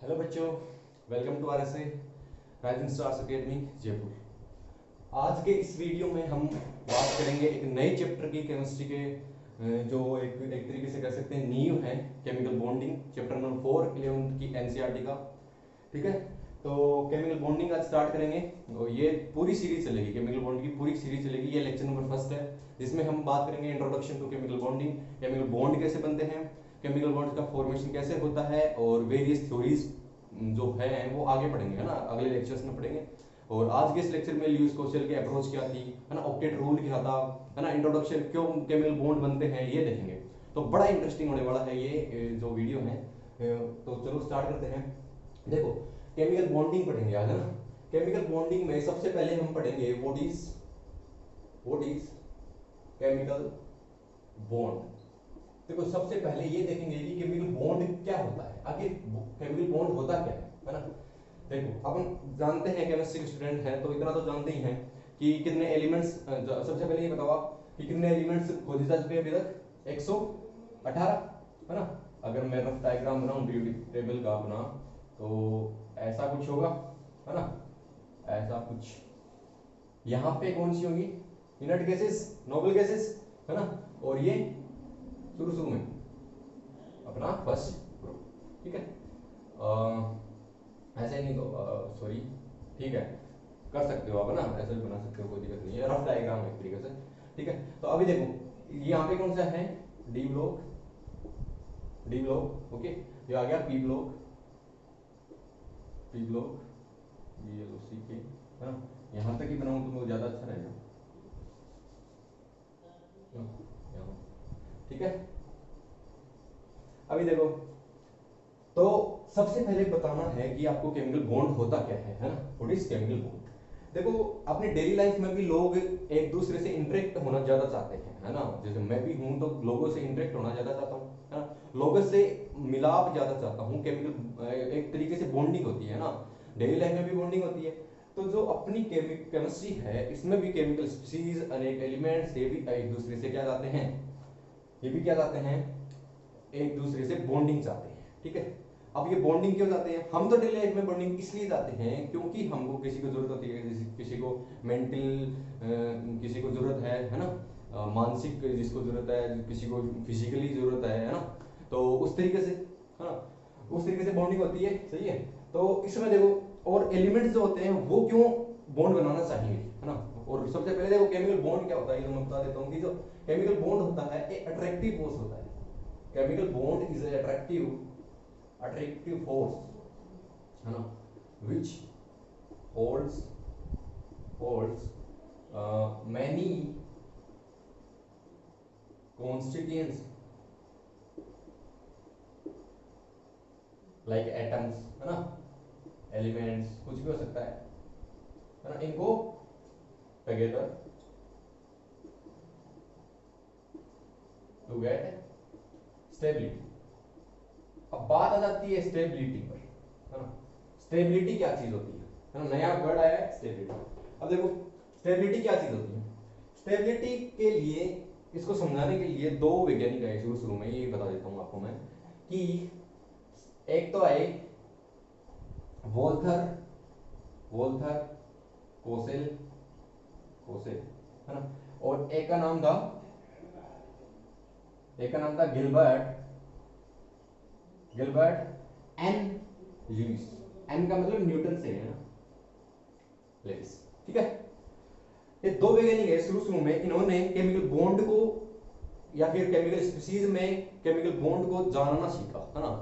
Hello बच्चों, welcome to RSA rising stars academy Jaipur. आज के इस वीडियो में हम बात करेंगे एक नए चैप्टर की केमिस्ट्री के जो एक तरीके से कह सकते हैं नींव है chemical bonding, chapter number 4 11th की NCERT का। ठीक है, तो केमिकल बॉन्डिंग आज स्टार्ट करेंगे और ये पूरी सीरीज चलेगी, केमिकल बॉन्डिंग की पूरी सीरीज चलेगी। ये लेक्चर नंबर फर्स्ट है जिसमें हम बात करेंगे introduction to chemical bonding, chemical bond कैसे बनते हैं, केमिकल बॉन्ड का फॉर्मेशन कैसे होता है और वेरियस थ्योरीज जो है वो आगे पढ़ेंगे, है ना, अगले लेक्चर्स में पढ़ेंगे। और आज के इस लेक्चर में ल्यूइस कोशेल की अप्रोच क्या थी, है ना, ऑक्टेट रूल क्या था, है ना, इंट्रोडक्शन क्यों केमिकल बॉन्ड बनते हैं ये देखेंगे। तो बड़ा इंटरेस्टिंग होने वाला है ये जो वीडियो है। तो चलो स्टार्ट करते हैं। देखो, केमिकल बॉन्डिंग पढ़ेंगे आज, है ना। केमिकल बॉन्डिंग में सबसे पहले हम पढ़ेंगे व्हाट इज केमिकल बॉन्ड। देखो, सबसे पहले ये देखेंगे कि केमिकल बॉन्ड क्या होता है, आखिर केमिकल बॉन्ड होता क्या है ना। देखो, अपन जानते हैं केमिस्ट्री के स्टूडेंट हैं तो इतना तो जानते ही हैं कि कितने एलिमेंट्स, सबसे पहले ये बताओ आप कि कितने एलिमेंट्स खोजे जा चुके हैं अभी तक। 118, है ना। अगर मैं रफ डायग्राम बनाऊं पीरियोडिक टेबल का अपना, तो ऐसा कुछ होगा, है ना, ऐसा कुछ। यहाँ पे कौन सी होगी, इनर्ट गैसेस, नोबल गैसेस, है ना। और ये शुरू में अपना फर्स्ट ग्रुप। ठीक है, ऐसे नहीं तो सॉरी, ठीक है, कर सकते हो आप, है ना, ऐसे भी बना सकते हो, कोई दिक्कत नहीं है, रफ डायग्राम है एक तरीके से। ठीक है, तो अभी देखो यहाँ पे कौन सा है, डी ब्लॉक, ओके। ये आ गया पी ब्लॉक, BLOC के, है ना। यहाँ तक ही बनाऊं तो मुझे ज्यादा अच्छा रहेगा। ठीक है, अभी देखो, तो सबसे पहले बताना है कि आपको केमिकल बॉन्ड होता क्या है ना, व्हाट इज केमिकल बॉन्ड। देखो, अपने डेली लाइफ में भी लोग एक दूसरे से इंटरेक्ट होना ज्यादा चाहते हैं, है ना। जैसे मैं भी हूं तो लोगों से इंटरेक्ट होना ज्यादा चाहता हूं, है ना, लोगों से मिलाप ज्यादा चाहता हूं। केमिकल एक तरीके से बॉन्डिंग होती है ना, डेली लाइफ में भी बॉन्डिंग होती है। तो जो अपनी केमिस्ट्री है इसमें भी केमिकल स्पीसीज, अनेक एलिमेंट्स, ये भी एक दूसरे से क्या चाहते हैं, ये भी क्या चाहते हैं, एक दूसरे से बॉन्डिंग चाहते हैं। ठीक है, अब ये बॉन्डिंग क्यों चाहते हैं, हम तो डेली लाइफ में बॉन्डिंग इसलिए चाहते हैं क्योंकि हमको किसी को जरूरत होती है, किसी को मेंटल, किसी को जरूरत है ना, मानसिक जिसको जरूरत है, किसी को फिजिकली जरूरत है ना। तो उस तरीके से, है ना, उस तरीके से बॉन्डिंग होती है, सही है। तो इसमें देखो, और एलिमेंट्स जो होते हैं वो क्यों बॉन्ड बनाना चाहिए, है ना। और सबसे पहले देखो केमिकल बॉन्ड क्या होता है, ये मैं बता देता हूँ कि जो केमिकल बॉन्ड होता है एक अट्रैक्टिव फोर्स होता है। Chemical bond is attractive force, है ना, which holds many constituents like atoms, है ना, एलिमेंट्स, कुछ भी हो सकता है ना, इनको टुगेदर टू गेट स्टेबिलिटी। अब बात आ जाती है स्टेबिलिटी पर, है ना। स्टेबिलिटी क्या चीज होती है ना, नया वर्ड आया है स्टेबिलिटी। अब देखो, स्टेबिलिटी क्या चीज होती है। स्टेबिलिटी के लिए, इसको समझाने के लिए दो वैज्ञानिक आए शुरू में, ये बता देता हूं आपको मैं कि एक तो आए वोल्थर कोसेल, है ना, और एक का नाम था गिलबर्ट एन लुईस। एन का मतलब न्यूटन से है ना, लेविस। ठीक है, ये दो वैज्ञानिक है शुरू में, इन्होंने केमिकल बॉन्ड को या फिर केमिकल स्पीसीज में केमिकल बॉन्ड को जानना सीखा, है ना।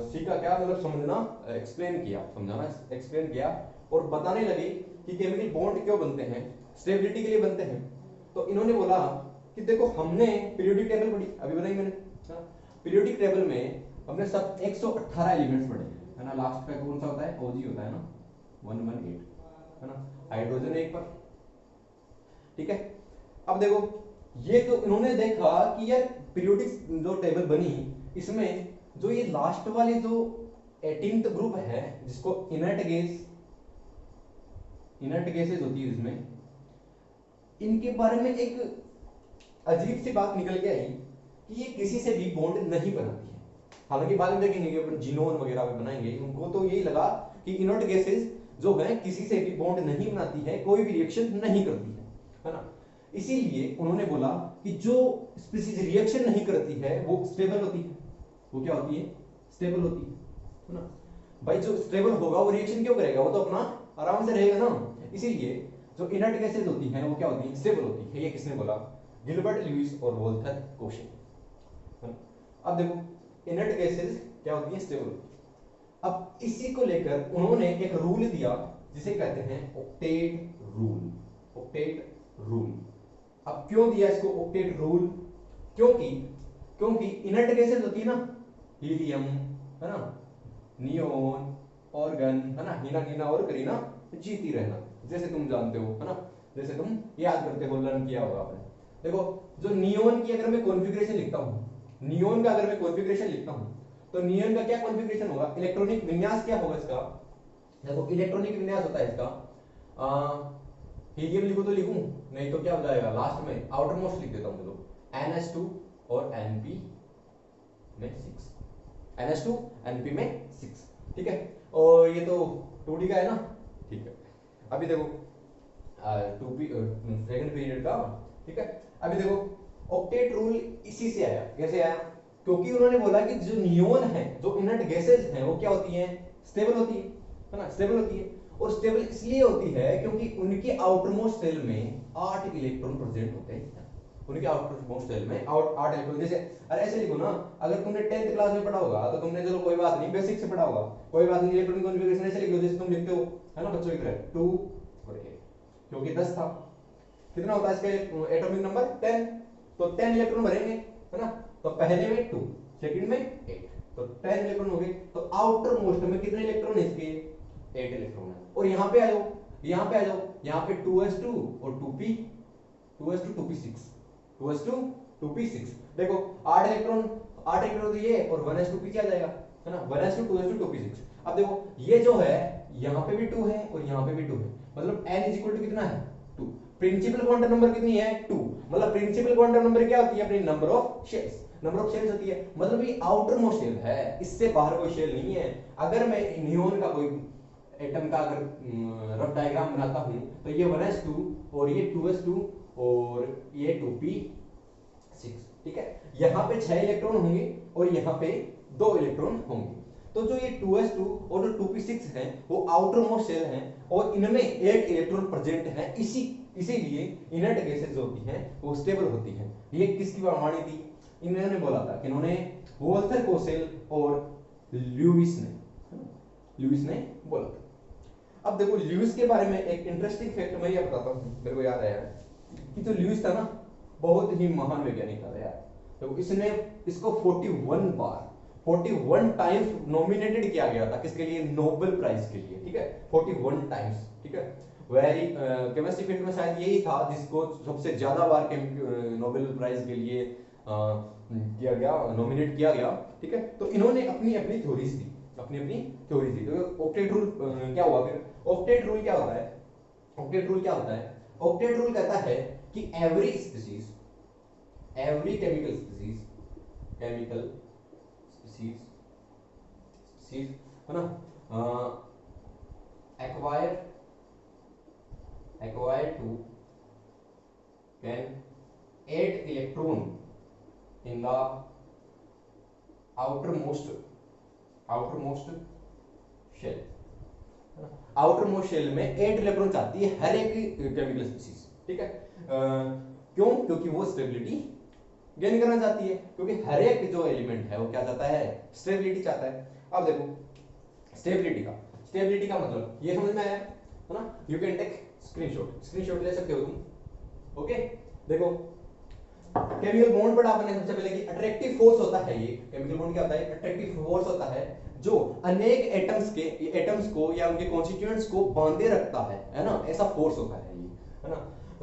सीखा क्या मतलब, समझना, एक्सप्लेन किया, समझाना एक्सप्लेन किया, और बताने लगे कि केमिकल बॉन्ड क्यों बनते हैं, स्टेबिलिटी के लिए बनते हैं। तो इन्होंने बोला कि देखो, हमने पीरियोडिक टेबल पढ़ी, अभी बताई मैंने, पीरियोडिक टेबल में हमने सब 118 एलिमेंट्स पढ़े, है ना। लास्ट पे कौन सा होता है, ओजी होता है ना, 118, है ना, हाइड्रोजन एक पर। ठीक है, अब देखो, ये तो इन्होंने देखा कि यार पीरियोडिक जो टेबल बनी, इसमें जो ये लास्ट वाली जो 18th ग्रुप है, जिसको इनर्ट गैसेस होती है, इसमें इनके बारे में एक अजीब सी बात निकल के आई कि ये किसी से भी बॉन्ड नहीं बनाती है। हालांकि बाद में देखेंगे कि अपन जीनोन वगैरह भी बनाएंगे, उनको तो यही लगा कि इनर्ट गैसेस जो है किसी से भी बॉन्ड नहीं बनाती है, कोई भी रिएक्शन नहीं करती है ना। इसीलिए उन्होंने बोला कि जो स्पीसीज रिएक्शन नहीं करती है वो स्टेबल होती है। वो क्या होती है? स्टेबल होती है ना। भाई जो स्टेबल होगा वो रिएक्शन क्यों करेगा? वो तो अपना आराम से रहेगा ना। इसीलिए जो इनर्ट गैसेस होती हैं वो क्या होती है? स्टेबल होती है। ये किसने बोला? गिलबर्ट लुईस और वोल्थर कोशे। अब देखो इनर्ट गैसेस क्या होती है? स्टेबल होती है। अब इसी को लेकर उन्होंने एक रूल दिया जिसे कहते हैं ऑक्टेट रूल। Octet rule. अब क्यों दिया इसको ऑक्टेट रूल? क्योंकि इनर्ट गैसेस होती है ना, हीलियम है ना, नियोन, ऑर्गन है ना, हीना नीना और करीना जीती रहना, जैसे तुम जानते हो है ना, जैसे तुम याद करते हो, लर्न किया होगा आपने। देखो जो नियोन की अगर मैं कॉन्फ़िगरेशन लिखता हूं, नियोन का अगर मैं कॉन्फ़िगरेशन लिखता हूं तो नियोन का क्या कॉन्फ़िगरेशन होगा? इलेक्ट्रॉनिक विन्यास क्या होगा इसका? देखो इलेक्ट्रॉनिक विन्यास होता है इसका, हीलियम लिखूं तो लिखूं, नहीं तो क्या हो जाएगा लास्ट में आउटर मोस्ट लिख देता हूं। देखो NH2 और NP में 6, NH2 NP में 6, ठीक है। और ये तो 2D का है ना, ठीक है। अभी देखो 2P सेकंड पीरियड का, ठीक है। अभी देखो ऑक्टेट रूल इसी से आया। कैसे आया? क्योंकि उन्होंने बोला कि जो नियोन है, जो इनर्ट गैसेज हैं, वो क्या होती हैं? स्टेबल होती है ना, स्टेबल होती है। और स्टेबल इसलिए होती है क्योंकि उनके आउटर मोस्ट शेल में 8 इलेक्ट्रॉन प्रेजेंट होते हैं। उनके आउटर मोस्ट शेल में 8 इलेक्ट्रॉन। जैसे अरे ऐसे लिखो ना, अगर तुमने 10th क्लास में पढ़ा होगा तो तुमने, चलो कोई बात नहीं, बेसिक से पढ़ा होगा, कोई बात नहीं, इलेक्ट्रॉनिक कॉन्फ़िगरेशन ऐसे लिख दो जैसे तुम लिखते हो है ना बच्चों की तरह, 2 और 8, क्योंकि 10 था। कितना होता है इसका एटॉमिक नंबर? 10। तो 10 इलेक्ट्रॉन भरेंगे है ना, तो पहले में 2, सेकंड में 8, तो 10 इलेक्ट्रॉन हो गए। तो आउटर मोस्ट में कितने इलेक्ट्रॉन है इसके? 8 इलेक्ट्रॉन है। और यहां पे आ जाओ, यहां पे आ जाओ, यहां पे 2s2 और 2p, 2s2 2p6, 2s2 2p6। देखो 8 इलेक्ट्रॉन, 8 इलेक्ट्रॉन तो ये, और 1s2p क्या जाएगा है ना, 1s2 2s2 2p6। अब देखो ये जो है यहां पे भी 2 है और यहां पे भी 2 है, मतलब n इक्वल टू कितना है? 2। प्रिंसिपल क्वांटम नंबर कितनी है? 2। मतलब प्रिंसिपल क्वांटम नंबर क्या होती है? अपनी number of shells, number of shells होती है। मतलब ये आउटर मोस्ट शेल है, इससे बाहर कोई शेल नहीं है। अगर मैं नियोन का कोई एटम का अगर रफ डायग्राम बनाता हूं तो ये 1s2 और ये 2s2 और ये 2p6, ठीक है। यहां पे 6 इलेक्ट्रॉन होंगे और यहां पे 2 इलेक्ट्रॉन होंगे। तो जो ये 2s2 और जो 2p6 है वो आउटर मोस्ट शेल है और इनमें 8 इलेक्ट्रॉन प्रेजेंट है। इसीलिए इनर्ट गैसेस जो होती हैं वो स्टेबल होती हैं। ये किसकी वाणी थी? इन्होंने बोला था, कि इन्होंने वोल्थर कोसेल और ल्यूइस ने बोला था। अब देखो ल्यूइस के बारे में एक इंटरेस्टिंग फैक्ट मैं ये बताता हूं, मेरे को याद आया कि जो ल्यूइस था ना बहुत ही महान वैज्ञानिक था यार। तो इसने इसको 41 टाइम्स नॉमिनेटेड किया गया था। किसके लिए? नोबेल प्राइज के लिए, ठीक है। 41 टाइम्स, ठीक है। वेरी केमिस्ट्री फील्ड में शायद यही था जिसको सबसे ज्यादा बार नोबेल प्राइज के लिए किया गया, नॉमिनेट किया गया, ठीक है। तो इन्होंने अपनी अपनी थ्योरीज दी, तो ऑक्टेट रूल क्या हुआ फिर? ऑक्टेट रूल क्या होता है? ऑक्टेट रूल क्या होता है? ऑक्टेट रूल कहता है कि एवरी केमिकल स्पीसीज है ना, acquire to can 8 electron in the outermost shell, outermost shell में 8 इलेक्ट्रॉन चाहती है हर एक केमिकल स्पीसीज, ठीक है। क्यों? क्योंकि वो स्टेबिलिटी गेन करना चाहती है, क्योंकि हर एक जो एलिमेंट है वो क्या चाहता है? स्टेबिलिटी चाहता है। अब देखो स्टेबिलिटी का मतलब ये समझ में आया है ना। यू कैन टेक स्क्रीनशॉट ले सकते हो तुम, ओके। देखो केमिकल बॉन्ड पढ़ा आपने सबसे पहले कि अट्रैक्टिव फोर्स होता है। ये केमिकल बॉन्ड क्या होता है? अट्रैक्टिव फोर्स होता है जो अनेक एटम्स को या उनके कॉन्स्टिट्यूएंट्स को बांधे रखता है ना, ऐसा फोर्स होता है ये, है ना।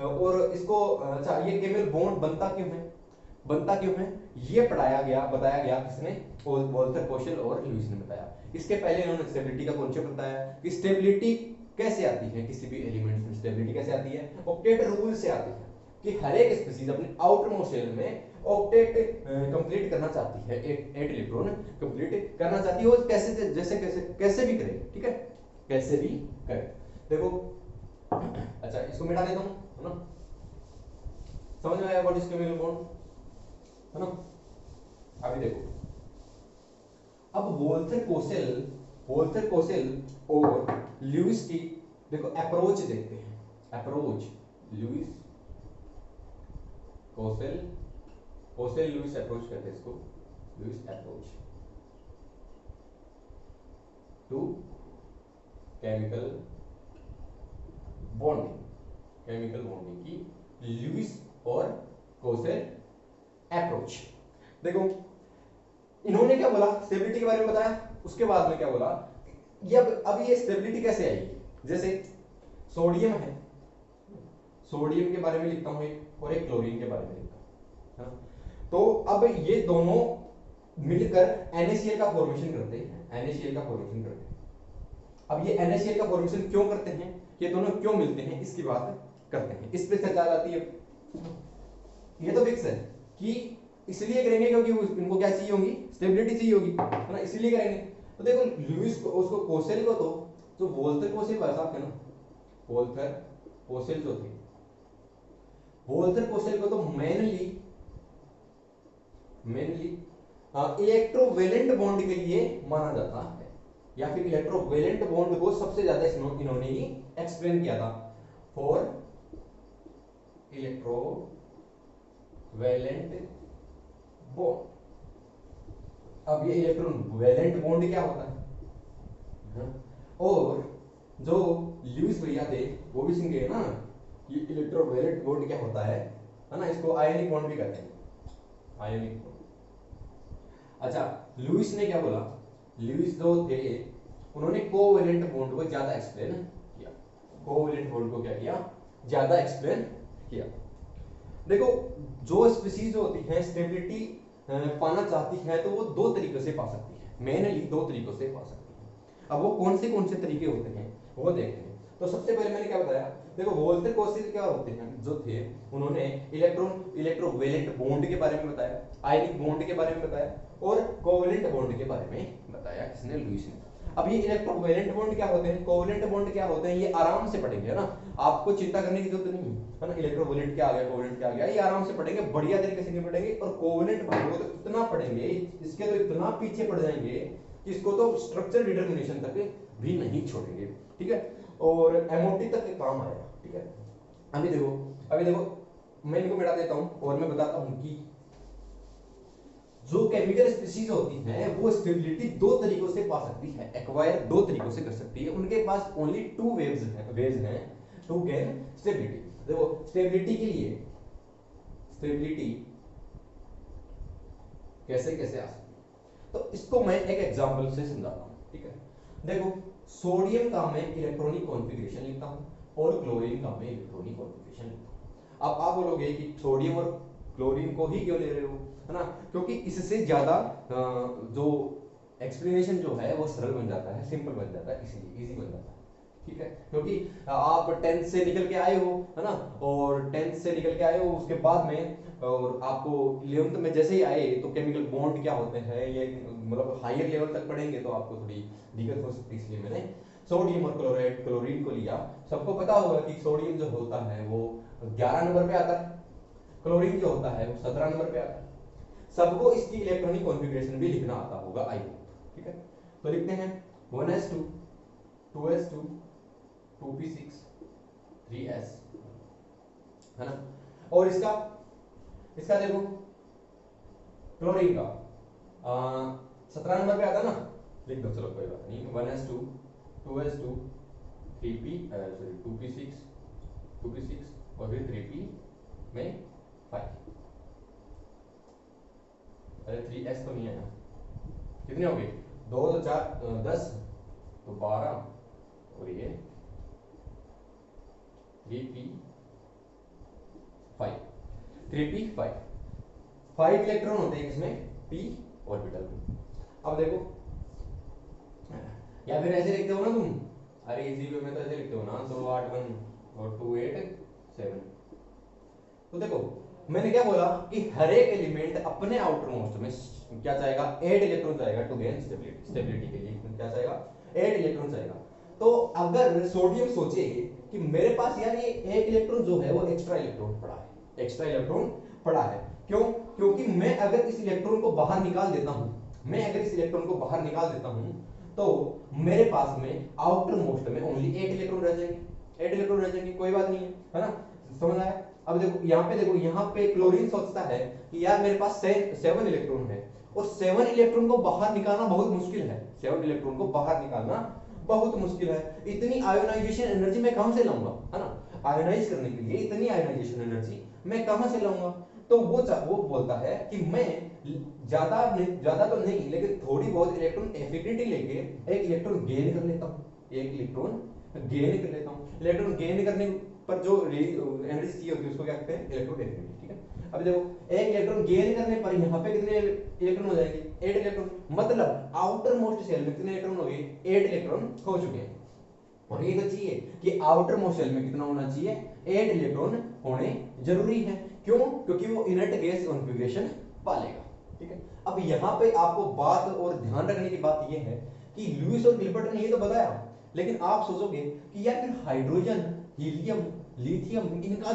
और इसको अच्छा, ये केमिकल बॉन्ड बनता क्यों है ये बताया गया किसने? वोल्थर कोशेल और ल्यूइस ने बताया। इसके पहले इन्होंने स्टेबिलिटी का कॉन्सेप्ट बताया कि स्टेबिलिटी कैसे आती है, किसी भी एलिमेंट्स में स्टेबिलिटी कैसे आती है? ऑक्टेट रूल से आती है। कि हर एक स्पीसीज अपने आउटर मोस्ट शेल में ऑक्टेट कंप्लीट करना चाहती है, 8 इलेक्ट्रॉन कंप्लीट करना चाहती है, और कैसे जैसे कैसे भी करे, ठीक है, कैसे भी करे। देखो अच्छा इसको मिटा देता हूं, है ना, समझ में आया व्हाट इज केमिकल बॉन्ड, है ना। अभी देखो, अब वोल्थर कोसेल और ल्यूइस की देखो अप्रोच देखते हैं, approach Lewis Kossel Lewis approach कहते हैं इसको, Lewis approach to chemical bonding की लुईस और कोसेल अप्रोच। देखो इन्होंने क्या बोला, स्टेबिलिटी के बारे में बताया, उसके बाद में क्या बोला, ये अब ये स्टेबिलिटी कैसे आएगी, जैसे सोडियम है, सोडियम के बारे में लिखता हूं एक, और एक क्लोरीन के बारे में लिखता हूं, तो अब ये दोनों मिलकर NaCl का फॉर्मेशन करते हैं, NaCl का फॉर्मेशन करते हैं। अब ये NaCl का फॉर्मेशन क्यों करते हैं, ये दोनों क्यों मिलते हैं, इसकी बात करते हैं। इस पे चर्चा आती है, ये तो फिक्स है कि इसलिए करेंगे क्योंकि इनको क्या चाहिए होगी, स्टेबिलिटी चाहिए होगी, है ना, इसलिए करेंगे। तो देखो लुईस को, उसको कोसेल को तो जो वोल्थर कोसेल भाई साहब थे ना, वोल्थर कोसेल जो थे, वोल्थर कोसेल को तो मेनली इलेक्ट्रोवेलेंट बॉन्ड के लिए माना जाता है, या फिर इलेक्ट्रोवेलेंट बॉन्ड को सबसे ज्यादा इन्होंने ही एक्सप्लेन किया था, फॉर इलेक्ट्रोवेलेंट बॉन्ड। अब ये इलेक्ट्रोवेलेंट बॉन्ड क्या होता है, और जो ल्यूइस भैया थे वो भी सुन गए ना, ये इलेक्ट्रोवेलेंट बॉन्ड क्या होता है ना, इसको आयनिक बॉन्ड भी कहते हैं, आयनिक बॉन्ड। अच्छा लुईस ने क्या बोला, लुईस जो थे उन्होंने कोवेलेंट बॉन्ड को ज्यादा एक्सप्लेन किया, कोवेलेंट बॉन्ड को क्या किया, ज्यादा एक्सप्लेन किया। देखो जो स्पीसीज होती है स्टेबिलिटी पाना चाहती है तो वो दो तरीकों से पा सकती है, मेनली दो तरीकों से पा सकती है। अब वो कौन से तरीके होते हैं वो देखते हैं। तो सबसे पहले मैंने क्या बताया, देखो वोल्थर कोसेल क्या होते हैं जो थे, उन्होंने इलेक्ट्रोवेलेंट बॉन्ड के बारे में बताया, आयनिक बॉन्ड के बारे में बताया, और कोवेलेंट बॉन्ड के बारे में बताया, किसने, लुईस ने। अब ये इलेक्ट्रोवेलेंट बॉन्ड क्या होते हैं, कोवेलेंट बॉन्ड क्या होते हैं, ये आराम से पढ़ेंगे, है ना, आपको चिंता करने की जरूरत नहीं है ना, इलेक्ट्रोवेलेंट क्या आ गया, कोवेलेंट क्या आ गया, ये आराम से पढ़ेंगे, बढ़िया तरीके से पढ़ेंगे। और कोवेलेंट बॉन्ड को तो इतना पढ़ेंगे, इसके तो इतना पीछे पड़ जाएंगे कि इसको तो स्ट्रक्चर डिटरमिनेशन तक भी नहीं छोड़ेंगे, ठीक है, और एमओटी तक काम आएगा, ठीक है। अभी देखो मैं इनको मिटा देता हूं और मैं बताता हूं कि जो केमिकल स्पीशीज होती हैं वो स्टेबिलिटी दो तरीकों से पा सकती है, एक्वायर दो तरीकों से कर सकती है, उनके पास ओनली टू वेज हैं टू गेन स्टेबिलिटी। देखो स्टेबिलिटी के लिए स्टेबिलिटी कैसे कैसे आ सकती है, तो इसको मैं एक एग्जांपल से समझाता हूं, ठीक है। देखो सोडियम का मैं इलेक्ट्रॉनिक कॉन्फ़िगरेशन लिखता हूं और क्लोरीन का मैं इलेक्ट्रॉनिक कॉन्फ़िगरेशन लिखता हूं। अब आप बोलोगे कि सोडियम और क्लोरीन को ही क्यों ले रहे हो, है ना, क्योंकि इससे ज्यादा जो एक्सप्लेनेशन जो है वो सरल बन जाता है, सिंपल बन जाता है, इसीलिए इजी बन जाता है, ठीक है। क्योंकि आप 10th से निकल के आए हो, है ना, और 10th से निकल के आए हो उसके बाद में, और आपको 11th में जैसे ही आए तो केमिकल बॉन्ड क्या होते हैं ये मतलब हायर लेवल तक पढ़ेंगे तो आपको थोड़ी दिक्कत हो सकती है, इसलिए मैंने सोडियम और क्लोरीन को लिया। सबको पता होगा कि सोडियम जो होता है वो 11 नंबर पे आता है, क्लोरीन जो होता है वो 17 नंबर पे आता है। सबको इसकी इलेक्ट्रॉनिक कॉन्फ़िगरेशन भी लिखना आता होगा, आई होप, ठीक है। तो लिखते हैं 1s2 2s2 2p6 3s, है ना, और इसका देखो क्लोरीन का 17 नंबर पे आता ना, लिख दो, चलो कोई बात नहीं, 1s2 2s2 3p sorry 2p6 और फिर 3p में 5, अरे 3s तो नहीं है ना, कितने हो गए, 2 तो 4 10 तो 12, और ये 3p5 5 इलेक्ट्रॉन होते हैं इसमें p ऑर्बिटल में। अब देखो या फिर ऐसे लिखते हो ना तुम, अरे इजी वे में तो ऐसे लिखते हो ना, 2 8 1 और 2 8 7, तो देखो मैंने क्या बोला कि हर एक एलिमेंट अपने आउटर मोस्ट में क्या चाहेगा, 8 इलेक्ट्रॉन चाहेगा टू गेन स्टेबिलिटी के लिए क्या चाहेगा, 8 इलेक्ट्रॉन चाहेगा। तो अगर सोडियम सोचे कि मेरे पास यार ये एक इलेक्ट्रॉन जो है वो एक्स्ट्रा इलेक्ट्रॉन पड़ा है, एक्स्ट्रा इलेक्ट्रॉन पड़ा है, क्यों, क्योंकि मैं अगर इस इलेक्ट्रॉन को बाहर निकाल देता हूं, मैं अगर इस इलेक्ट्रॉन को बाहर निकाल देता हूं तो मेरे पास में आउटर मोस्ट में ओनली 8 इलेक्ट्रॉन रह जाएंगे, 8 इलेक्ट्रॉन रह जाएंगे, कोई बात नहीं है ना, समझ आया। अब देखो यहाँ पे, देखो यहाँ पे क्लोरीन सोचता है कि यार मेरे पास 7 इलेक्ट्रॉन है और 7 इलेक्ट्रॉन को बाहर निकालना बहुत मुश्किल है, 7 इलेक्ट्रॉन को बाहर निकालना बहुत मुश्किल है, इतनी आयोनाइजेशन एनर्जी मैं कहां से लाऊंगा, है ना, आयोनाइज करने के लिए इतनी आयोनाइजेशन एनर्जी मैं कहां से लाऊंगा। तो वो बोलता है कि मैं ज्यादा तो नहीं लेकिन थोड़ी बहुत इलेक्ट्रॉन एफिनिटी लेके एक इलेक्ट्रॉन गेन कर लेता हूं, एक इलेक्ट्रॉन गेन कर लेता हूं। इलेक्ट्रॉन गेन करने पर जो एनर्जी चाहिए होती है उसको क्या कहते हैं, इलेक्ट्रॉन एफिनिटी, ठीक है। अब देखो एक इलेक्ट्रॉन गेन करने पर यहाँ पे कितने इलेक्ट्रॉन हो जाएंगे, 8 इलेक्ट्रॉन, मतलब आउटर मोस्ट शेल में कितने इलेक्ट्रॉन हो गए, 8 इलेक्ट्रॉन हो चुके हैं। और ये तो चाहिए कि आउटर मोस्ट शेल में कितना होना चाहिए, 8 इलेक्ट्रॉन होने जरूरी है, क्यों, क्योंकि वो इनर्ट गैस कॉन्फ़िगरेशन पालेगा, ठीक है। अब यहाँ पे आपको बात और ध्यान रखने की बात ये है कि लुईस और गिलबर्ट ने ये तो बताया, लेकिन आप सोचोगे कि यार फिर हाइड्रोजन, हीलियम, लिथियम, इनका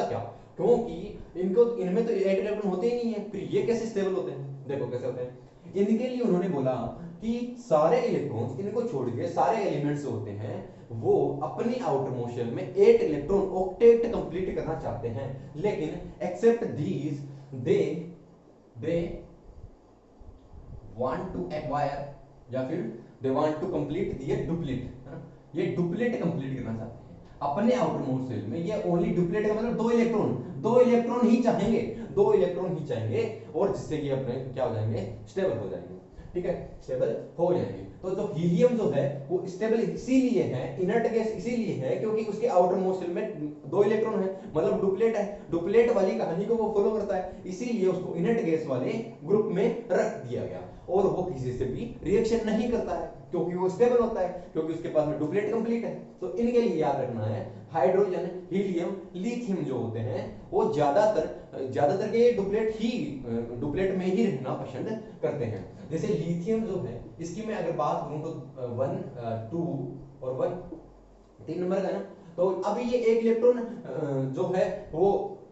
क्या, क्योंकि इनको इनमें तो 8 इलेक्ट्रॉन होते ही नहीं है, फिर ये कैसे स्टेबल होते हैं, देखो कैसे होते हैं। इनके लिए उन्होंने बोला कि सारे इलेक्ट्रॉन्स, इनको छोड़ के सारे एलिमेंट्स होते हैं वो अपनी आउटर मोशन में 8 इलेक्ट्रॉन ऑक्टेट कंप्लीट करना चाहते हैं, लेकिन except these they want to acquire या फिर दे वांट टू कंप्लीट ये डुप्लीट, ये डुप्लीट कंप्लीट करना चाहते हैं अपने आउटर मोस्ट शेल में। ये ओनली डुप्लीट का मतलब 2 इलेक्ट्रॉन ही चाहेंगे, 2 इलेक्ट्रॉन ही चाहेंगे, और जिससे कि अपने क्या हो जाएंगे, स्टेबल हो जाएंगे, ठीक है, स्टेबल हो जाएंगे। तो जो हीलियम जो है वो स्टेबल इसीलिए है, इनर्ट गैस इसीलिए है क्योंकि उसके आउटर मोस्ट शेल में 2 इलेक्ट्रॉन है, मतलब डुप्लेट है, डुप्लेट वाली कहानी को वो फॉलो करता है, इसीलिए उसको इनर्ट गैस वाले ग्रुप में रख दिया गया, और वो किसी से भी रिएक्शन नहीं करता है क्योंकि वो स्टेबल होता है, क्योंकि उसके पास में डुप्लेट कंप्लीट है। तो इनके लिए याद रखना है हाइड्रोजन, हीलियम, लिथियम जो होते हैं वो ज्यादातर के डुप्लेट में ही रहना पसंद करते हैं। जैसे लिथियम जो है इसकी मैं अगर बात करूं तो 1, 2 और 1 3 नंबर का है ना, तो अभी ये एक इलेक्ट्रॉन जो है वो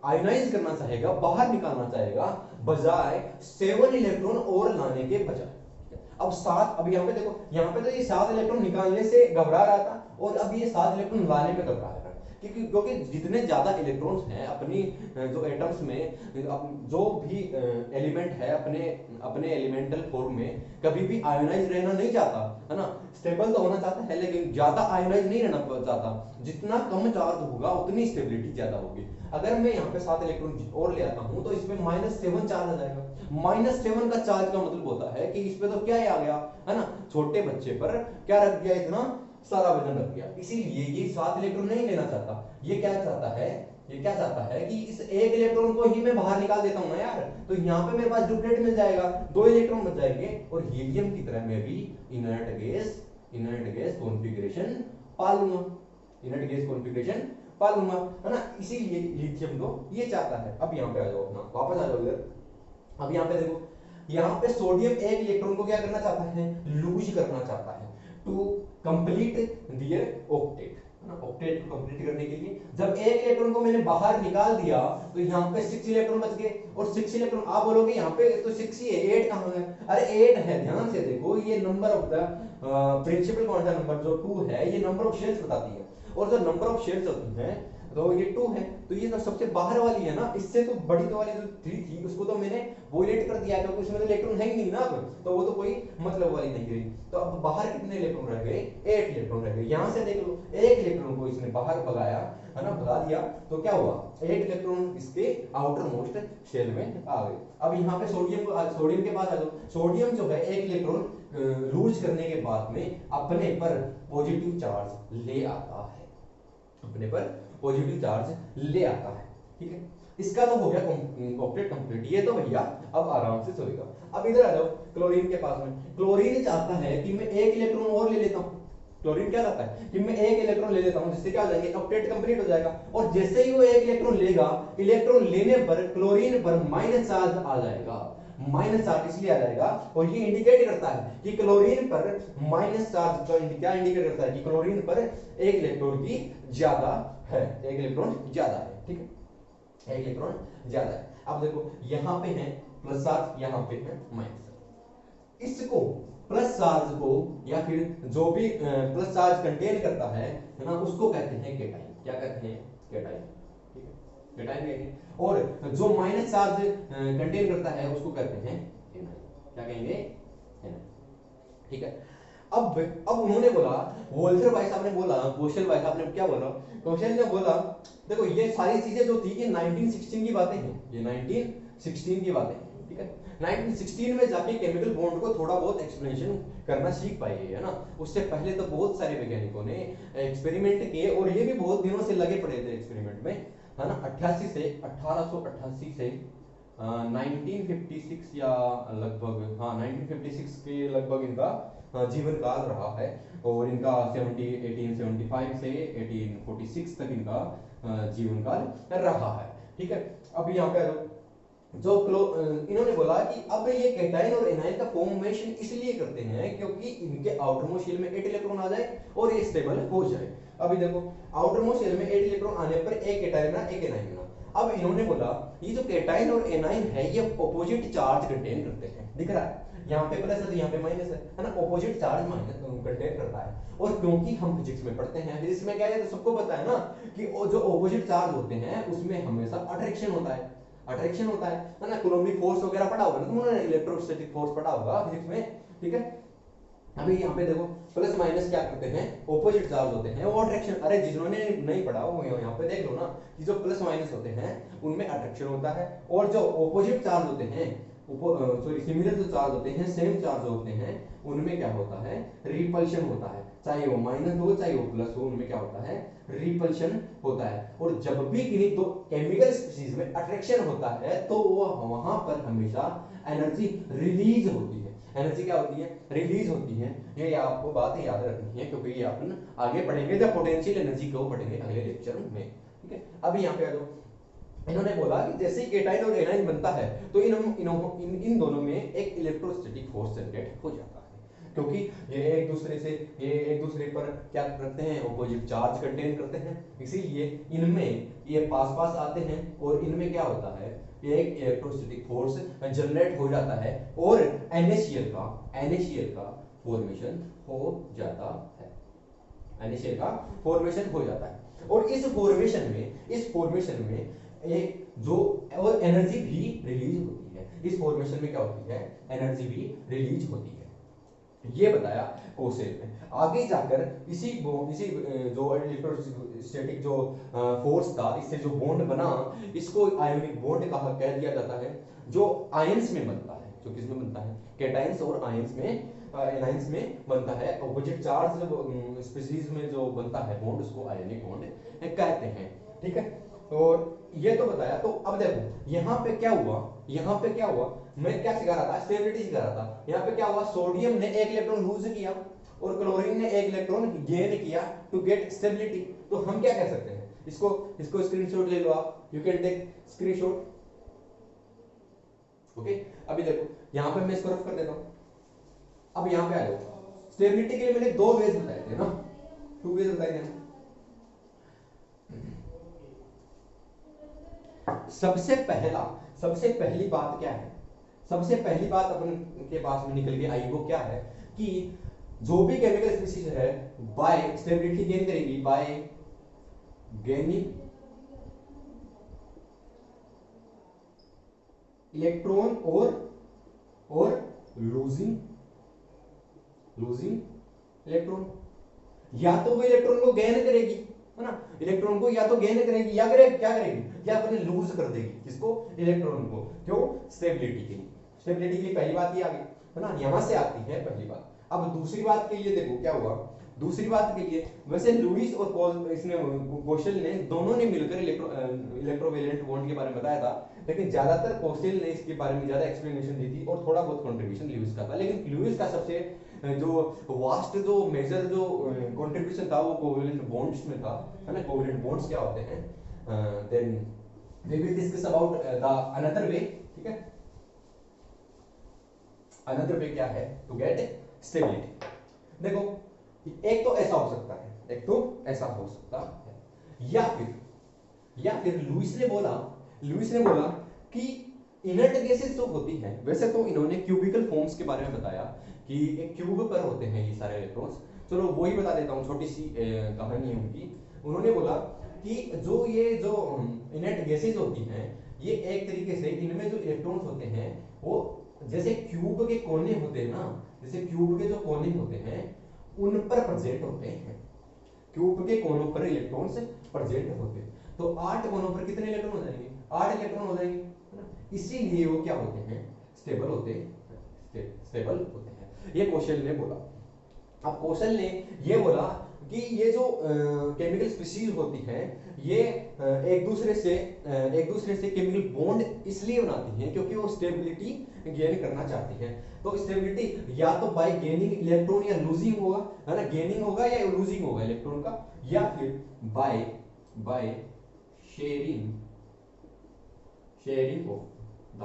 आयोनाइज करना चाहेगा, बाहर निकालना चाहेगा, बजाय 7 इलेक्ट्रॉन और लाने के बजाय। अब 7, अब यहाँ पे देखो, यहाँ पे तो ये 7 इलेक्ट्रॉन निकालने से घबरा रहा था और अब ये 7 इलेक्ट्रॉन लाने पे घबरा रहा है, क्योंकि जितने ज्यादा इलेक्ट्रॉन्स हैं अपनी जो एटम्स में, जो भी एलिमेंट है अपने एलिमेंटल फॉर्म में कभी भी आयोनाइज रहना नहीं चाहता, है ना, स्टेबल तो होना चाहता है लेकिन ज्यादा आयोनाइज नहीं रहना चाहता, जितना कम चार्ज होगा उतनी स्टेबिलिटी ज्यादा होगी। अगर मैं यहाँ पे 7 इलेक्ट्रॉन और ले आता हूँ तो इसमें -7 चार्ज आ जाएगा, -7 का चार्ज का मतलब होता है कि इस पे तो क्या ही आ गया, है ना, छोटे बच्चे पर क्या रख दिया, इतना सारा वजन रख दिया, इसीलिए ये 7 इलेक्ट्रॉन नहीं लेना चाहता। ये क्या चाहता है कि इस एक इलेक्ट्रॉन को ही मैं बाहर निकाल देता हूं ना यार, तो यहाँ पे मेरे पास डुप्लेट मिल जाएगा, 2 इलेक्ट्रॉन बच जाएंगे, और हीलियम की तरह मैं भी इनर्ट गैस कॉन्फ़िगरेशन पा लूंगा, है ना, इसीलिए लिथियम को ये चाहता है। अब यहाँ पे आ जाओ, अपना वापस आ जाओ इधर। अब यहाँ पे देखो, यहाँ पे सोडियम एक इलेक्ट्रॉन को क्या करना चाहता है, लूज करना चाहता है to complete their octet, octet को कंप्लीट करने के लिए। जब एक इलेक्ट्रॉन को मैंने बाहर निकाल दिया तो यहाँ पे 6 इलेक्ट्रॉन बच गए, और 6 इलेक्ट्रॉन आप बोलोगे यहाँ पे तो 6 ही है, 8 कहाँ है, अरे 8 है, ध्यान से देखो, ये number of the principal quantum number जो 2 है ये नंबर ऑफ शेल्स बताती है, और जो नंबर ऑफ शेल्स होती हैं तो ये 2 है, तो ये तो सबसे बाहर वाली है ना, इससे तो बड़ी तो वाली जो 3 थी उसको तो मैंने वोलेट कर दिया क्योंकि उसमें तो इलेक्ट्रॉन है ही नहीं ना, अब तो वो तो कोई मतलब वाली नहीं रही। तो अब बाहर कितने इलेक्ट्रॉन रह गए, 8 इलेक्ट्रॉन रह गए। यहां से देख लो, एक इलेक्ट्रॉन को इसने बाहर भगाया, है ना, भगा दिया, तो क्या हुआ, 8 इलेक्ट्रॉन इसके आउटर मोस्ट शेल में आ गए। अब यहाँ पे सोडियम के पास आ जाओ, सोडियम जो है एक इलेक्ट्रॉन लूज करने के बाद में अपने पर पॉजिटिव चार्ज ले आता है, अपने पर पॉजिटिव चार्ज ले आता है, ठीक है। इसका तो हो गया ऑक्टेट कंप्लीट, ये तो भैया अब आराम से चलेगा। अब इधर आ जाओ क्लोरीन के पास में, क्लोरीन चाहता है कि मैं एक इलेक्ट्रॉन और ले लेता हूं, क्लोरीन क्या रहता है कि मैं एक इलेक्ट्रॉन ले लेता हूं, जिससे क्या हो जाएंगे, ऑक्टेट कंप्लीट हो जाएगा, और जैसे ही वो एक इलेक्ट्रॉन लेगा, इलेक्ट्रॉन लेने पर क्लोरीन पर माइनस चार्ज आ जाएगा। माइनस चार्ज इसलिए आ जाएगा, और ये इंडिकेट करता है कि क्लोरीन पर माइनस चार्ज का क्या इंडिकेट करता है कि क्लोरीन पर एक इलेक्ट्रॉन की ज्यादा है, एक इलेक्ट्रॉन ज्यादा है, ठीक है, एक इलेक्ट्रॉन ज्यादा है। अब देखो यहां पे है प्लस चार्ज, यहां पे है माइनस चार्ज। इसको प्लस चार्ज को या फिर जो भी प्लस चार्ज कंटेन करता है ना, उसको कहते हैं केटाइन। क्या कहते हैं, केटाइन, ठीक है, केटाइन कहेंगे। और जो माइनस चार्ज कंटेन करता है उसको कहते हैं एनाइन। क्या कहेंगे, एनाइन, ठीक है। अब उन्होंने बोला, वोल्टर भाई साहब ने बोला, कौशल भाई साहब ने क्या बोला, कौशल ने बोला देखो ये सारी चीजें जो थी ये 1916 की बातें हैं, ये 1916 की बातें हैं, ठीक है। 1916 में जाके केमिकल बॉन्ड को थोड़ा बहुत एक्सप्लेनेशन करना सीख पाए, है ना। उससे पहले तो बहुत सारे वैज्ञानिकों ने एक्सपेरिमेंट किए, और ये भी बहुत दिनों से लगे पड़े थे एक्सपेरिमेंट में, है ना। 1888 से 1956 या लगभग, हाँ 1956 के लगभग इनका जीवन काल रहा है, और इनका 1875 से 1846 तक इनका जीवन काल रहा है, ठीक है। अब यहाँ पे जो इन्होंने बोला कि अब ये कैटाइन और एनाइन का फॉर्मेशन इसलिए करते हैं क्योंकि इनके आउटर मोस्ट शेल में 8 इलेक्ट्रॉन आ जाए और ये स्टेबल हो जाए। अभी देखो आउटर मोस्ट शेल में 8 इलेक्ट्रॉन आने पर एक कैटाइन बना, एक एनाइन बना। अब इन्होंने बोला ये जो कैटाइन और एनाइन है ये ऑपोजिट चार्ज कंटेन करते हैं, दिख रहा है यहाँ पे प्लस है तो यहाँ पे माइनस है ना, ऑपोजिट चार्ज माइनस कंटेन करता है। और क्योंकि हम फिजिक्स में पढ़ते हैं, फिजिक्स में क्या है तो सबको पता है ना कि जो ऑपोजिट चार्ज होते हैं उसमें हमेशा अट्रैक्शन होता है, अट्रैक्शन होता है ना। कूलम्बिक फोर्स वगैरह पढ़ा होगा ना तुमने, इलेक्ट्रोस्टैटिक फोर्स पढ़ा होगा फिजिक्स में, ठीक है। अभी यहाँ पे देखो प्लस माइनस क्या करते हैं, ऑपोजिट चार्ज होते हैं, वो अट्रैक्शन, अरे जिन्होंने नहीं पढ़ा वो यहाँ पे देख लो ना कि जो प्लस माइनस होते हैं उनमें अट्रैक्शन होता है, और जो ऑपोजिट चार्ज होते हैं, सॉरी सिमिलर जो चार्ज होते हैं, सेम चार्ज होते हैं, उनमें क्या होता है, रिपल्शन होता है। चाहे वो माइनस हो चाहे वो प्लस हो, उनमें क्या होता है, रिपल्शन होता है। और जब भी किन्हीं दो केमिकल स्पीशीज में अट्रैक्शन होता है तो वो वहां पर हमेशा एनर्जी रिलीज होती है। एनर्जी क्या होती है, रिलीज होती है। ये आपको बात याद रखनी है क्योंकि ये अपन आगे पढ़ेंगे जब पोटेंशियल एनर्जी को पढ़ेंगे अगले लेक्चर में, ठीक है। अभी यहाँ पे आ जाओ, इन्होंने बोला कि जैसे ही केटाइन और एनाइन बनता है तो इन दोनों में एक इलेक्ट्रोस्टैटिक फोर्स जनरेट हो जाता है, क्योंकि ये एक दूसरे पर क्या करते हैं, ऑपोजिट चार्ज कंटेन करते हैं, इसीलिए इनमें ये पास पास आते हैं और इनमें क्या होता है, एक इलेक्ट्रोस्टैटिक फोर्स जनरेट हो जाता है और NaCl का फॉर्मेशन हो जाता है, NaCl का फॉर्मेशन हो जाता है। और इस फॉर्मेशन में एक जो और एनर्जी भी रिलीज होती है, इस फॉर्मेशन में क्या होती है, एनर्जी भी रिलीज होती है, ये बताया कोसेल ने। आगे जाकर इसी जो इलेक्ट्रोस्टैटिक जो फोर्स था, इससे जो बॉन्ड बना इसको आयोनिक बॉन्ड कह दिया जाता है, जो आयंस में बनता है, जो किसमें बनता है, कैटाइंस और आयंस में, एनाइंस में बनता है। ऑपोजिट चार्ज स्पीशीज में जो बनता है बॉन्ड उसको आयोनिक बॉन्ड कहते हैं, ठीक है। और ये तो बताया। तो अब देखो यहाँ पे क्या हुआ, मैं क्या सिखा रहा था, स्टेबिलिटी सिखा रहा था। यहाँ पे क्या हुआ, सोडियम ने एक इलेक्ट्रॉन लूज किया और क्लोरीन ने एक इलेक्ट्रॉन गेन किया टू गेट स्टेबिलिटी। तो हम क्या कह सकते हैं, इसको स्क्रीनशॉट ले लो आप, you can take screenshot, okay. अभी देखो यहाँ पे मैं इसको रफ कर देता हूँ। अब यहाँ पे आ जाओ, स्टेबिलिटी के लिए मैंने 2 वेज बताए थे ना, 2 वेज बताए थे। सबसे पहली बात क्या है, सबसे पहली बात अपन के पास में निकल के आई वो क्या है कि जो भी केमिकल स्पीशीज है बाय स्टेबिलिटी गेन करेगी, बाय गेनिंग इलेक्ट्रॉन और लूजिंग इलेक्ट्रॉन। या तो वो इलेक्ट्रॉन को गेन करेगी, है ना, इलेक्ट्रॉन को या तो गेन करेगी या क्या करेगी, या अपने लूज कर देगी, किसको, इलेक्ट्रॉन को। क्यों, स्टेबिलिटी के लिए पहली बात ये आ गई, है ना, यहां से आती है पहली बात। अब दूसरी बात के लिए देखो क्या हुआ, दूसरी बात के लिए वैसे लुईस और कौशल ने दोनों ने मिलकर इलेक्ट्रोवैलेंट बॉन्ड के बारे में बताया था, लेकिन ज्यादातर कोसेल ने इसके बारे में ज्यादा एक्सप्लेनेशन दी थी और थोड़ा बहुत कंट्रीब्यूशन ल्यूइस का था। लेकिन ल्यूइस का सबसे जो वास्ट जो मेजर जो कंट्रीब्यूशन था वो कोवेलेंट बॉन्ड्स में था, है ना। कोवेलेंट बॉन्ड्स क्या होते हैं, then we will discuss about the another way, ठीक है। अनदर वे क्या है टू गेट स्टेबिलिटी। देखो एक तो ऐसा हो सकता है, एक तो ऐसा हो सकता है, या फिर लुईस ने बोला कि इनर्ट गैसेस जो होती हैं, वैसे तो इन्होंने क्यूबिकल फॉर्म्स के बारे में बताया कि एक क्यूब पर होते हैं ये सारे इलेक्ट्रॉन्स। चलो वही बता देता हूँ, छोटी सी कहानी है उनकी। उन्होंने बोला कि जो इनर्ट गैसेस होती हैं, ये एक तरीके से इनमें जो इलेक्ट्रॉन्स होते हैं वो जैसे क्यूब के कोने होते हैं ना, जैसे क्यूब के जो कोने होते हैं उन पर प्रेजेंट होते हैं। क्यूब के कोनों पर इलेक्ट्रॉन्स प्रेजेंट होते हैं। तो 8 कोनों पर कितने इलेक्ट्रॉन हो जाएंगे? 8 इलेक्ट्रॉन हो जाएंगे, है ना। इसीलिए वो क्या होते हैं, स्टेबल होते हैं। ये कोशल ने बोला। अब कोशल ने ये बोला कि ये जो केमिकल स्पीशीज होती हैं ये एक दूसरे से केमिकल बॉन्ड इसलिए बनाती हैं क्योंकि वो स्टेबिलिटी गेन करना चाहती हैं। तो स्टेबिलिटी या तो बाय गेनिंग इलेक्ट्रॉन या लूजिंग होगा, है ना, गेनिंग होगा या लूजिंग होगा इलेक्ट्रॉन का, या फिर by sharing of the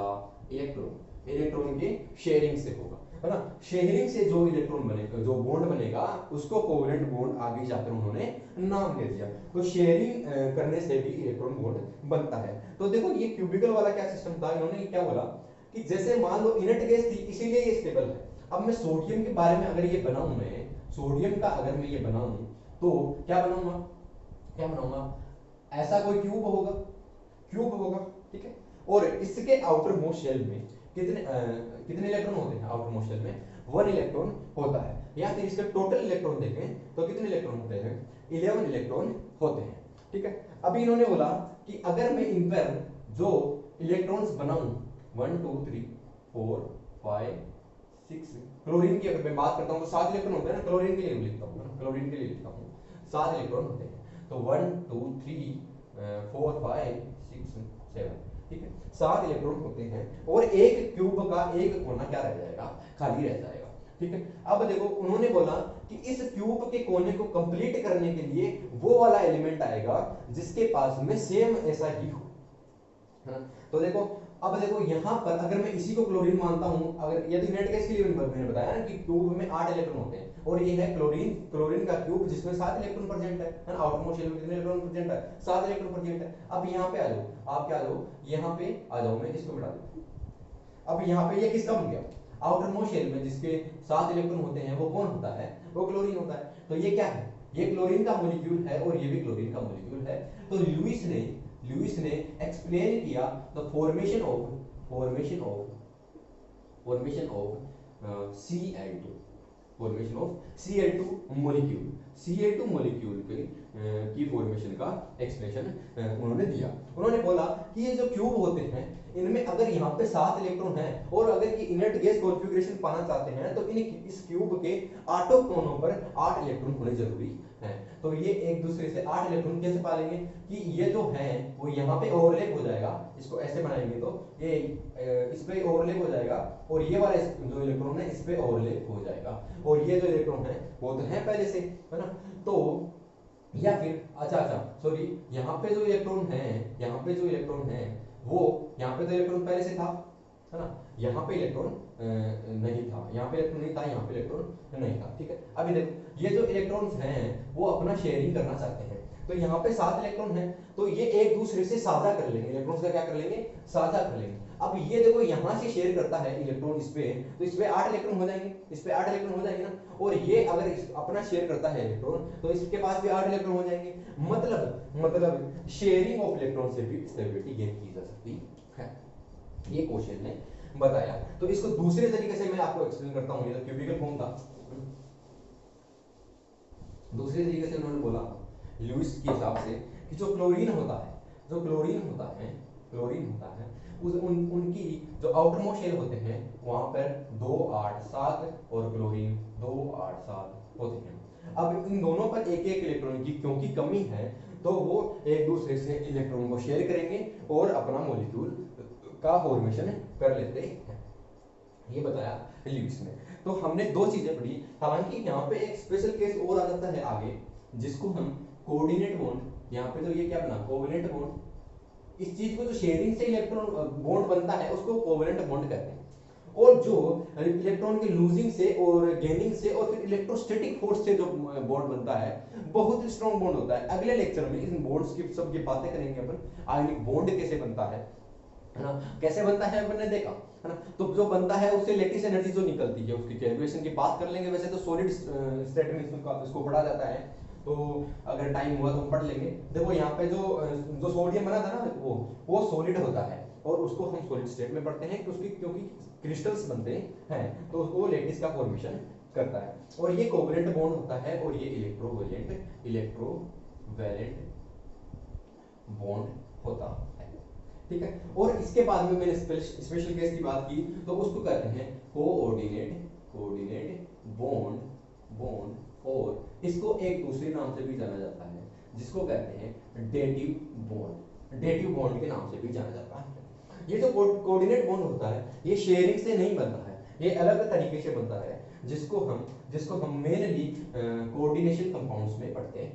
electron के शेयरिंग से होगा, है ना। शेयरिंग से जो इलेक्ट्रॉन बनेगा, जो बॉन्ड बनेगा, उसको कोवेलेंट बॉन्ड आगे जाकर उन्होंने नाम दे दिया। तो शेयरिंग करने से भी इलेक्ट्रॉन बॉन्ड बनता है। तो देखो ये क्यूबिकल वाला क्या सिस्टम था, इन्होंने क्या बोला कि जैसे मान लो इनर्ट गैस थी इसीलिए ये स्टेबल है। अब मैं सोडियम के बारे में अगर ये बनाऊं, मैं सोडियम का अगर मैं ये बनाऊं तो क्या बनाऊंगा, ऐसा कोई क्यूब होगा, ठीक है। और इसके आउटर मोस्ट शेल में कितने इलेक्ट्रॉन होते हैं? आउटर मोस्ट शेल में 1 इलेक्ट्रॉन होता है। या फिर इसके टोटल इलेक्ट्रॉन देखें तो कितने इलेक्ट्रॉन होते हैं? 11 इलेक्ट्रॉन होते हैं, ठीक है। अभी इन्होंने बोला कि अगर मैं इन पर जो इलेक्ट्रॉन्स बनाऊं 1 2 3 4 5 6, क्लोरीन की अगर मैं बात करता हूं तो 7 इलेक्ट्रॉन होते हैं ना, क्लोरीन के लिए लिखता हूं 7 इलेक्ट्रॉन होते हैं। तो 1 2 3 4 5 6 7, ठीक है, 7 इलेक्ट्रॉन होते हैं और एक क्यूब का एक कोना क्या रह जाएगा? खाली रह जाएगा, ठीक है। अब देखो उन्होंने बोला कि इस क्यूब के कोने को कंप्लीट करने के लिए वो वाला एलिमेंट आएगा जिसके पास में सेम ऐसा ही हो, है ना। तो देखो अब देखो यहां पर अगर मैं इसी को क्लोरीन मानता हूं, अगर यदि नेट गैस के लिए मैंने बताया ना कि क्यूब में 8 इलेक्ट्रॉन होते हैं और ये है क्लोरीन का क्यूब जिसमें 7 इलेक्ट्रॉन प्रेजेंट है ना। आउटर मोस्ट शेल में कितने इलेक्ट्रॉन प्रेजेंट है? 7 इलेक्ट्रॉन प्रेजेंट है। अब यहां पे आ जाओ, आप क्या आ जाओ, यहां पे आ जाओ, मैं इसको मिटा दूं। अब यहां पे ये किसका बन गया? आउटर मोस्ट शेल में जिसके 7 इलेक्ट्रॉन होते हैं वो कौन होता है? वो क्लोरीन होता है। तो ये क्या है? ये क्लोरीन का मॉलिक्यूल है और ये भी क्लोरीन का मॉलिक्यूल है। तो लुईस ने एक्सप्लेन किया the formation of Cl2 molecule की फॉर्मेशन का एक्सप्लेनेशन उन्होंने दिया। उन्होंने बोला कि ये जो क्यूब होते हैं इनमें अगर यहाँ पे 7 इलेक्ट्रॉन हैं और अगर ये इनर्ट गैस कॉन्फ़िगरेशन पाना चाहते हैं तो इस क्यूब के 8 कोनों पर 8 इलेक्ट्रॉन होने जरूरी है। तो ये एक दूसरे से 8 इलेक्ट्रॉन कैसे पालेंगे कि ये जो है वो यहाँ पे ओवरलैप हो जाएगा। इसको ऐसे बनाएंगे तो ये इस पे ओवरलैप हो जाएगा और ये वाला जो इलेक्ट्रॉन है इस पे ओवरलैप हो जाएगा और ये जो इलेक्ट्रॉन है वो तो है पहले से, है ना। तो या फिर अच्छा सॉरी, यहाँ पे जो इलेक्ट्रॉन है वो यहाँ पे तो इलेक्ट्रॉन पहले से था, है ना। यहाँ पे इलेक्ट्रॉन नहीं था, यहाँ पे इलेक्ट्रॉन नहीं था, यहाँ पे इलेक्ट्रॉन नहीं था, ठीक है। अभी देखो ये जो इलेक्ट्रॉन्स हैं वो अपना शेयरिंग करना चाहते हैं। तो यहाँ पे 7 इलेक्ट्रॉन है तो ये एक दूसरे से साझा कर लेंगे, इलेक्ट्रॉन्स का क्या कर लेंगे? साझा कर लेंगे। अब ये देखो यहाँ से शेयर करता है इलेक्ट्रॉन इस पे, तो इस पे 8 इलेक्ट्रॉन हो जाएंगे, इस पे 8 इलेक्ट्रॉन हो जाएंगे ना। और ये अगर अपना शेयर करता है इलेक्ट्रॉन तो इसके पास भी 8 इलेक्ट्रॉन हो जाएंगे। मतलब शेयरिंग ऑफ इलेक्ट्रॉन से भी स्टेबिलिटी गेन की जा सकती है। ये क्वेश्चन ने बताया। तो इसको दूसरे तरीके से मैं आपको एक्सप्लेन करता हूं। ये तो क्यूबिकल फॉर्म था, दूसरे तरीके से उन्होंने बोला लुईस के हिसाब से कि जो क्लोरीन होता है उनकी जो आउटर मोस्ट शेल होते हैं वहां पर 2 8 7 और क्लोरीन 2 8 7 होते हैं। अब इन दोनों पर एक एक इलेक्ट्रॉन की क्योंकि कमी है तो वो एक दूसरे से इलेक्ट्रॉन को शेयर करेंगे और अपना मॉलिक्यूल का फॉर्मेशन कर लेते हैं, ये बताया ल्यूइस ने। तो हमने दो चीजें पढ़ी, हालांकि यहाँ पे एक स्पेशल केस और आ जाता है आगे, जिसको हम कोऑर्डिनेट बॉन्ड, यहाँ पे तो ये क्या बना कोवेलेंट बॉन्ड, इस चीज को जो शेयरिंग से इलेक्ट्रॉन बॉन्ड बनता है उसको कोवेलेंट बॉन्ड कहते हैं, और जो इलेक्ट्रॉन के लूजिंग से और गेनिंग से और फिर इलेक्ट्रोस्टैटिक फोर्स से जो बॉन्ड बनता है बहुत ही स्ट्रॉन्ग बॉन्ड होता है। अगले लेक्चर में इन बॉन्ड्स की सब की बातें करेंगे अपन, आयनिक बॉन्ड कैसे बनता है ना, कैसे बनता है अपन ने देखा है ना। तो जो बनता है उससे लेटिस एनर्जी जो निकलती है उसकी कैलकुलेशन की बात कर लेंगे, वैसे तो सॉलिड स्टेट में इसको पढ़ा जाता है, तो अगर टाइम हुआ तो हम पढ़ लेंगे। देखो यहाँ पे जो जो सोडियम बना था ना वो सॉलिड होता है और उसको हम सॉलिड स्टेट में पढ़ते हैं क्योंकि क्रिस्टल्स बनते हैं तो उसको लेटिस का फॉर्मेशन करता है, और ये कोवेलेंट बॉन्ड होता है और ये इलेक्ट्रोवैलेंट बॉन्ड होता है, ठीक है। और इसके बाद में मैंने स्पेशल केस की बात की, तो उसको कहते हैं कोऑर्डिनेट बॉन्ड, और इसको एक दूसरे नाम से भी जाना जाता है जिसको कहते हैं डेटिव बॉन्ड के नाम से भी जाना जाता है। ये जो कोऑर्डिनेट बॉन्ड होता है ये शेयरिंग से नहीं बनता है, ये अलग तरीके से बनता है, जिसको हम मेनली कोऑर्डिनेशन कंपाउंड्स में पढ़ते हैं,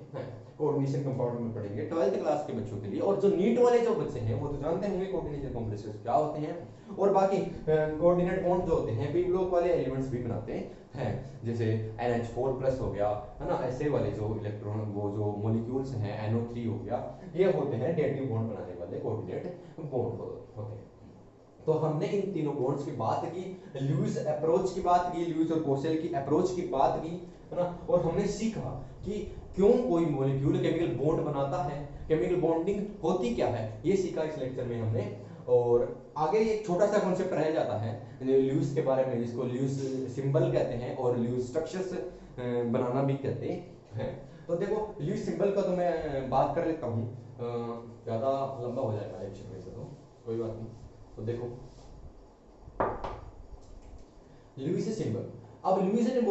कोऑर्डिनेशन कंपाउंड में पढ़ेंगे 12th क्लास के बच्चों के लिए। और जो नीट वाले जो बच्चे हैं वो तो जानते होंगे कोऑर्डिनेशन कॉम्प्लेक्सेस क्या होते हैं, और बाकी कोऑर्डिनेट बॉन्ड जो होते हैं पी ब्लॉक वाले एलिमेंट्स भी बनाते हैं, जैसे NH4+ हो गया है ना, ऐसे वाले जो इलेक्ट्रॉन वो जो मॉलिक्यूल्स हैं NO3 हो गया, ये होते हैं डेटिव बॉन्ड बनाने वाले कोऑर्डिनेट बॉन्ड होते हैं। तो हमने इन तीनों बॉन्ड्स की बात की, ल्यूइस अप्रोच की बात की, ल्यूइस और कोसेल की अप्रोच की बात की है ना, और हमने सीखा कि क्यों कोई मॉलिक्यूल केमिकल बॉन्ड बनाता है, केमिकल बॉन्डिंग होती क्या है, ये सीखा इस लेक्चर में हमने। और आगे एक छोटा सा कॉन्सेप्ट रह जाता है ल्यूइस के बारे में, जिसको ल्यूइस सिंबल कहते हैं और ल्यूइस स्ट्रक्चर्स बनाना भी कहते हैं। तो देखो ल्यूइस सिंबल का तो मैं बात कर लेता हूँ, ज़्यादा लंबा हो जाएगा लेक्चर में से, तो कोई बात नहीं। तो देखो ल्यूइस सिंबल, अब ल्यूइस ने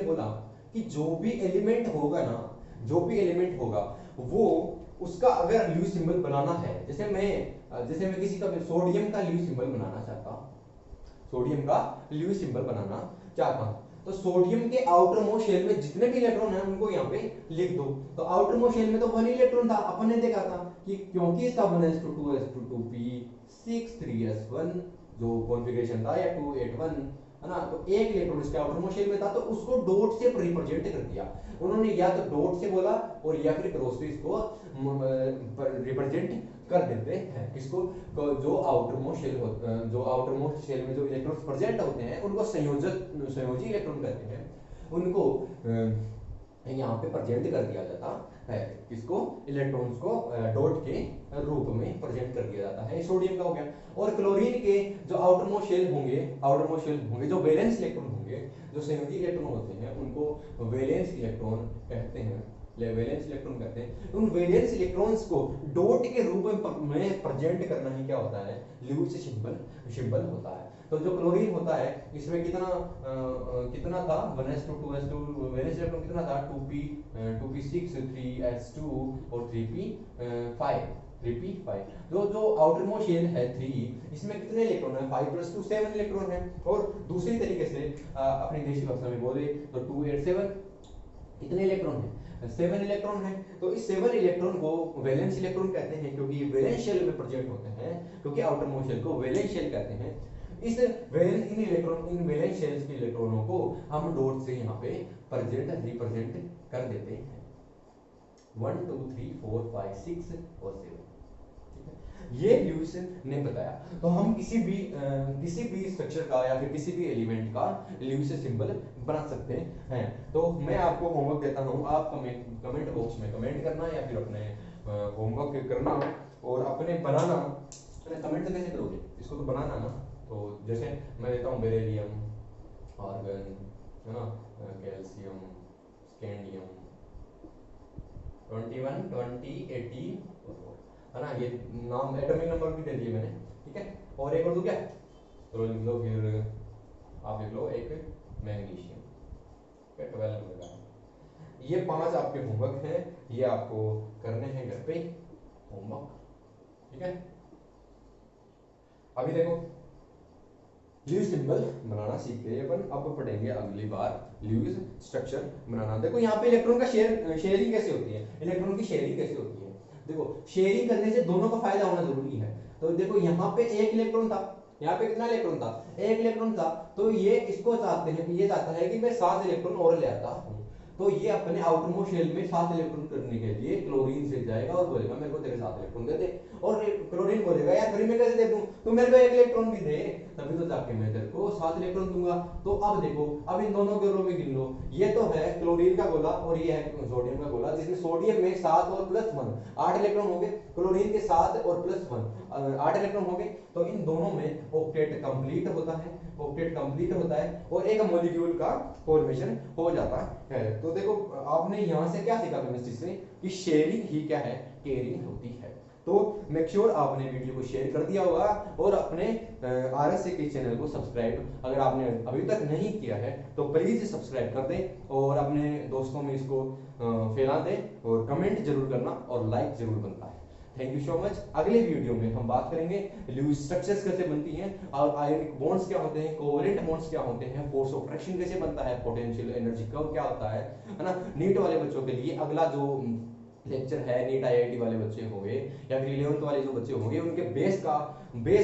बोला कि जो भी एलिमेंट होगा वो उसका अगर ल्यूइस सिंबल बनाना है, जैसे मैं किसी का सोडियम का ल्यूइस सिंबल बनाना चाहता हूं, तो सोडियम के आउटर मोस्ट शेल में जितने भी इलेक्ट्रॉन हैं उनको यहाँ पे लिख दो। तो आउटर मोस्ट शेल में तो 1 इलेक्ट्रॉन था, अपन ने देखा था कि क्योंकि इसका 1s2 2p 6 3s1 जो कॉन्फ़िगरेशन था या 281 है ना, तो एक इलेक्ट्रॉन इसके आउटर मोस्ट शेल में था, तो उसको डॉट से रिप्रेजेंट कर दिया उन्होंने, या तो डॉट से बोला और या फिर क्रॉस से इसको रिप्रेजेंट कर देते हैं। किसको, जो आउटर मोस्ट शेल में जो इलेक्ट्रॉन्स प्रेजेंट होते हैं उनको संयोजी इलेक्ट्रॉन कहते हैं, उनको यहाँ पे प्रेजेंट कर दिया जाता है, किसको, इलेक्ट्रॉन्स को डॉट के रूप में प्रेजेंट कर दिया जाता है। सोडियम का हो गया। और क्लोरीन के जो आउटर मोस्ट शेल होंगे जो वैलेंस इलेक्ट्रॉन होंगे, जो संयोजी इलेक्ट्रॉन होते हैं उनको वैलेंस इलेक्ट्रॉन कहते हैं, उन वैलेंस इलेक्ट्रॉन्स को डॉट के रूप में प्रेजेंट करना ही क्या होता है, ल्यूइस सिंबल होता है। तो जो क्लोरीन होता है इसमें कितना था 1s2 2s2 वैलेंस इलेक्ट्रॉन कितना था 2p6 3s2 और 3p5 जो आउटर मोस्ट शेल है 3, इसमें कितने इलेक्ट्रॉन है 5+2 7 इलेक्ट्रॉन है। और दूसरी तरीके से अपनी देशी भाषा में बोले तो 2 8 7 कितने इलेक्ट्रॉन है 7 इलेक्ट्रॉन है। तो इस 7 इलेक्ट्रॉन को वैलेंस इलेक्ट्रॉन कहते हैं क्योंकि ये वैलेंस शेल में प्रेजेंट होते हैं, क्योंकि आउटर मोस्ट शेल को वैलेंस शेल कहते हैं। इन वैलेंस शेल्स के इलेक्ट्रॉनों को हम डॉट से यहाँ पे रिप्रेजेंट कर देते हैं 1 2 3 4 5 6 और 7। ये ल्यूइस ने बताया। तो हम किसी भी स्ट्रक्चर का या फिर किसी भी एलिमेंट का ल्यूइस सिंबल बना सकते हैं। तो मैं आपको होमवर्क देता हूँ, आप कमेंट बॉक्स में कमेंट करना या फिर अपने होमवर्क करना और अपने बनाना। कमेंट कैसे करोगे, इसको तो बनाना ना। तो जैसे मैं देता हूँ बेरिलियम, आर्गन है ना, कैल्शियम, स्कैंडियम 21 20 18 है ना, ये नाम एटॉमिक नंबर भी दे दिए मैंने, ठीक है। और एक और दूं क्या, तो लिख लो, फिर आप लिख लो एक मैग्नीशियम, 12 नंबर का। ये 5 आपके होमवर्क हैं, ये आपको करने हैं घर पे होमवर्क, ठीक है। अभी देखो ल्यूइस सिंबल बनाना सीख गए अपन, अब पढ़ेंगे अगली बार ल्यूइस स्ट्रक्चर बनाना। देखो यहाँ पे इलेक्ट्रॉन का शेयरिंग कैसे होती है, इलेक्ट्रॉन की शेयरिंग कैसे होती है। देखो शेयरिंग करने से दोनों का फायदा होना जरूरी है। तो देखो यहाँ पे एक इलेक्ट्रॉन था, यहाँ पे कितना इलेक्ट्रॉन था, एक इलेक्ट्रॉन था। तो ये इसको चाहते हैं कि ये चाहता है कि मैं 7 इलेक्ट्रॉन और ले आता हूँ। तो ये अपने आउटरमोस्ट शेल में 7 इलेक्ट्रॉन करने के लिए क्लोरीन से जाएगा और बोलेगा मेरे को तेरे 7 इलेक्ट्रॉन दे दे। और क्लोरीन बोलेगा यार फिर मैं कैसे दे दूं, तू मेरे को 1 इलेक्ट्रॉन भी दे, तभी तो जाके मैं तेरे को 7 इलेक्ट्रॉन दूंगा। तो अब देखो, अब इन दोनों के रो में गिन लो, ये तो है क्लोरीन का गोला और ये है सोडियम का गोला, जिसमें सोडियम में 7 और +1 8 इलेक्ट्रॉन हो गए, क्लोरीन के 7 और +1 8 इलेक्ट्रॉन हो गए। तो इन दोनों में ऑक्टेट कंप्लीट होता है, ऑक्टेट कंप्लीट होता है और एक मॉलिक्यूल का फॉर्मेशन हो जाता है। तो देखो आपने यहां से क्या सीखा केमिस्ट्री से कि शेयरिंग ही क्या है, केयरिंग होती है। तो मेक श्योर आपने वीडियो को शेयर कर दिया होगा और अपने RSA के चैनल को सब्सक्राइब अगर आपने अभी तक नहीं किया है तो प्लीज सब्सक्राइब कर दें और अपने दोस्तों में इसको फैला दें और कमेंट जरूर करना और लाइक जरूर बनता है। Thank you so much. अगले वीडियो में हम बात करेंगे ल्यूइस स्ट्रक्चर्स कैसे बनती हैं और आयोनिक बॉन्ड्स क्या होते हैं, कोवेलेंट बॉन्ड्स क्या होते हैं, फोर्स ऑफ अट्रैक्शन कैसे बनता है, पोटेंशियल एनर्जी कर्व क्या होता है ना। नीट वाले बच्चों के लिए अगला जो लेक्चर है, नीट IIT वाले बच्चे होंगे या फिर 11th वाले जो बच्चे होंगे उनके बेस था, ये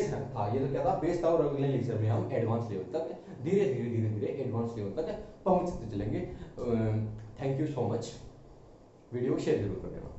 तो क्या था, बेस था। और अगले लेक्चर में हम एडवांस लेवल तक धीरे धीरे एडवांस लेवल तक पहुंचते चलेंगे। Thank you so much. Video को शेयर जरूर कर देना।